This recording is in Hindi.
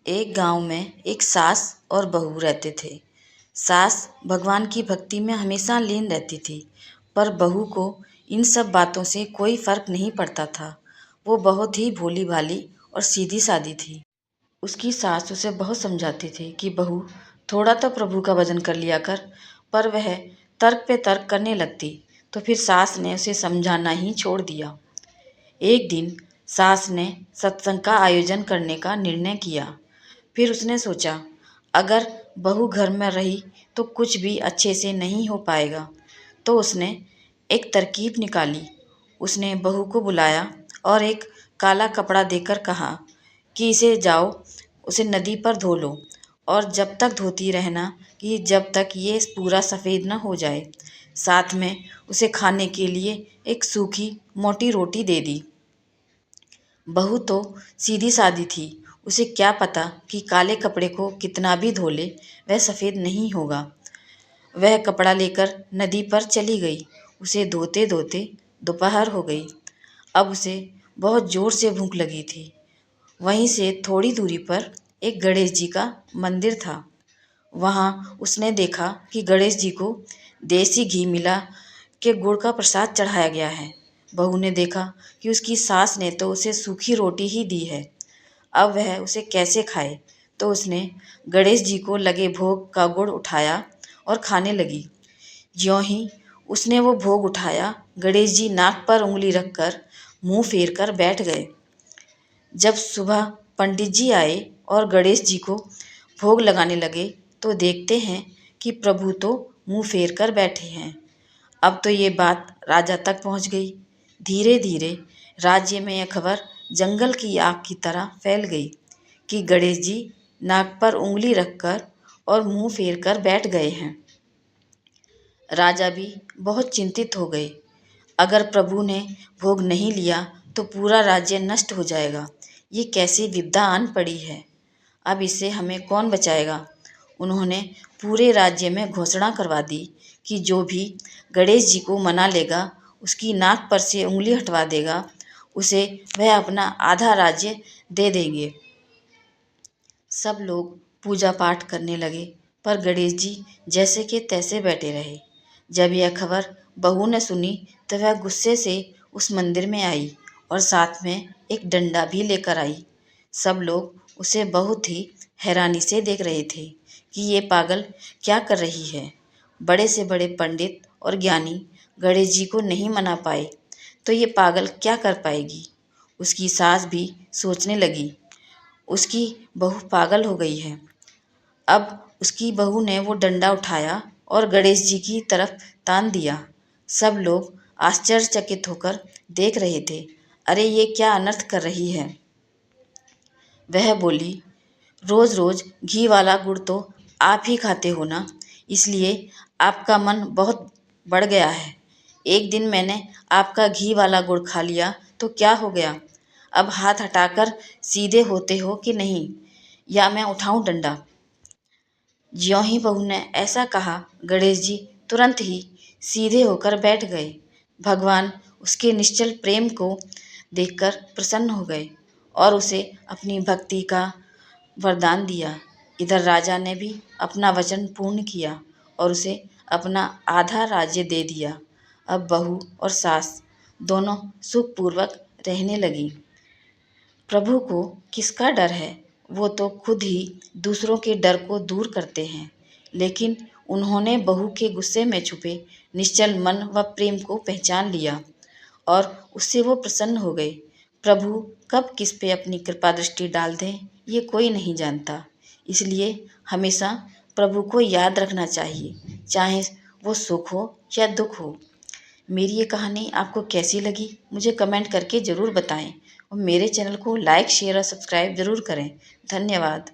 एक गांव में एक सास और बहू रहते थे। सास भगवान की भक्ति में हमेशा लीन रहती थी, पर बहू को इन सब बातों से कोई फर्क नहीं पड़ता था। वो बहुत ही भोली भाली और सीधी सादी थी। उसकी सास उसे बहुत समझाती थी कि बहू, थोड़ा तो प्रभु का भजन कर लिया कर, पर वह तर्क पे तर्क करने लगती, तो फिर सास ने उसे समझाना ही छोड़ दिया। एक दिन सास ने सत्संग का आयोजन करने का निर्णय किया। फिर उसने सोचा, अगर बहू घर में रही तो कुछ भी अच्छे से नहीं हो पाएगा। तो उसने एक तरकीब निकाली। उसने बहू को बुलाया और एक काला कपड़ा देकर कहा कि इसे जाओ, उसे नदी पर धो लो और जब तक धोती रहना कि जब तक ये पूरा सफ़ेद न हो जाए। साथ में उसे खाने के लिए एक सूखी मोटी रोटी दे दी। बहू तो सीधी सादी थी। उसे क्या पता कि काले कपड़े को कितना भी धो ले वह सफ़ेद नहीं होगा। वह कपड़ा लेकर नदी पर चली गई। उसे धोते धोते दोपहर हो गई। अब उसे बहुत ज़ोर से भूख लगी थी। वहीं से थोड़ी दूरी पर एक गणेश जी का मंदिर था। वहाँ उसने देखा कि गणेश जी को देसी घी मिला के गुड़ का प्रसाद चढ़ाया गया है। बहू ने देखा कि उसकी सास ने तो उसे सूखी रोटी ही दी है, अब वह उसे कैसे खाए। तो उसने गणेश जी को लगे भोग का गुड़ उठाया और खाने लगी। ज्यों ही उसने वो भोग उठाया, गणेश जी नाक पर उंगली रखकर मुंह फेर कर बैठ गए। जब सुबह पंडित जी आए और गणेश जी को भोग लगाने लगे, तो देखते हैं कि प्रभु तो मुंह फेर कर बैठे हैं। अब तो ये बात राजा तक पहुंच गई। धीरे धीरे राज्य में यह खबर जंगल की आग की तरह फैल गई कि गणेश जी नाक पर उंगली रखकर और मुंह फेर कर बैठ गए हैं। राजा भी बहुत चिंतित हो गए। अगर प्रभु ने भोग नहीं लिया तो पूरा राज्य नष्ट हो जाएगा। ये कैसी विपदा आन पड़ी है, अब इससे हमें कौन बचाएगा। उन्होंने पूरे राज्य में घोषणा करवा दी कि जो भी गणेश जी को मना लेगा, उसकी नाक पर से उंगली हटवा देगा, उसे वह अपना आधा राज्य दे देंगे। सब लोग पूजा पाठ करने लगे, पर गणेश जी जैसे के तैसे बैठे रहे। जब यह खबर बहू ने सुनी तो वह गुस्से से उस मंदिर में आई और साथ में एक डंडा भी लेकर आई। सब लोग उसे बहुत ही हैरानी से देख रहे थे कि ये पागल क्या कर रही है। बड़े से बड़े पंडित और ज्ञानी गणेश जी को नहीं मना पाए, तो ये पागल क्या कर पाएगी। उसकी सास भी सोचने लगी, उसकी बहू पागल हो गई है। अब उसकी बहू ने वो डंडा उठाया और गणेश जी की तरफ तान दिया। सब लोग आश्चर्यचकित होकर देख रहे थे। अरे ये क्या अनर्थ कर रही है। वह बोली, रोज रोज घी वाला गुड़ तो आप ही खाते हो ना, इसलिए आपका मन बहुत बढ़ गया है। एक दिन मैंने आपका घी वाला गुड़ खा लिया तो क्या हो गया। अब हाथ हटाकर सीधे होते हो कि नहीं, या मैं उठाऊं डंडा। ज्यों ही बहू ने ऐसा कहा, गणेश जी तुरंत ही सीधे होकर बैठ गए। भगवान उसके निश्चल प्रेम को देखकर प्रसन्न हो गए और उसे अपनी भक्ति का वरदान दिया। इधर राजा ने भी अपना वचन पूर्ण किया और उसे अपना आधा राज्य दे दिया। अब बहू और सास दोनों सुखपूर्वक रहने लगी। प्रभु को किसका डर है, वो तो खुद ही दूसरों के डर को दूर करते हैं। लेकिन उन्होंने बहू के गुस्से में छुपे निश्चल मन व प्रेम को पहचान लिया और उससे वो प्रसन्न हो गए। प्रभु कब किस पे अपनी कृपा दृष्टि डाल दें, ये कोई नहीं जानता। इसलिए हमेशा प्रभु को याद रखना चाहिए, चाहे वो सुख हो या दुख हो। मेरी ये कहानी आपको कैसी लगी मुझे कमेंट करके ज़रूर बताएं और मेरे चैनल को लाइक शेयर और सब्सक्राइब ज़रूर करें। धन्यवाद।